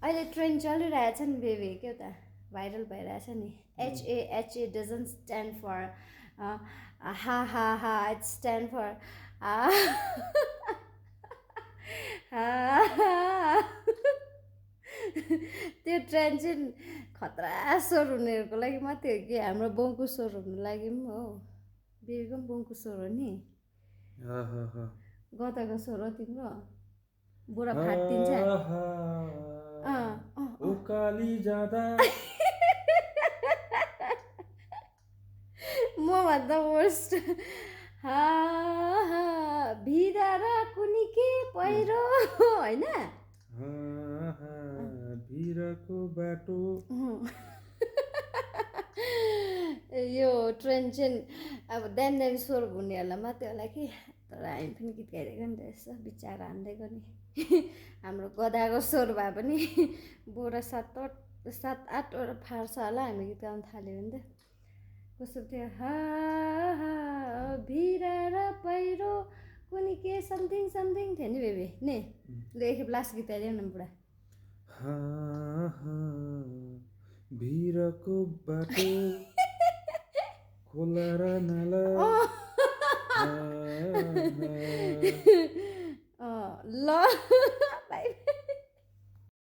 अहिले ट्रेन्ड चलिरहेछ नि बेबी के त भाइरल भइरहेछ नि HAHA डजन्ट स्ट्यान्ड फर हा हा हा इट स्ट्यान्ड फर त्यो ट्रेन्ड चाहिँ खतरा स्वर हुनेहरूको लागि मात्रै हो कि हाम्रो बाउको स्वर हुनु लागि पनि हो बेबीको पनि बाउको स्वर हो नि गदाको स्वर हो तिम्रो बुढा फाटिदिन्छ उकाली जाँदा म भन्दा वर्स्ट भिरा र कुनी के पहिरो होइन भिरको बाटो यो ट्रेन्ड चाहिँ अब दामी दामी स्वर हुनेहरूलाई मात्रै होला कि तर हामी पनि गीत गाइदिएको नि त यसो विचार हान्दिएको नि हाम्रो गदाको स्वर भए पनि बुढा सात आठवटा फार्छ होला हामी गीत गाउनु थाल्यो भने त कस्तो थियो भिरा र पहिरो कुनी के समथिङ समथिङ थियो नि बेबी नि ल एकखेप लास्ट गीत गाइदेऊ न बुढा भिरको बाटो खोला र नाला ल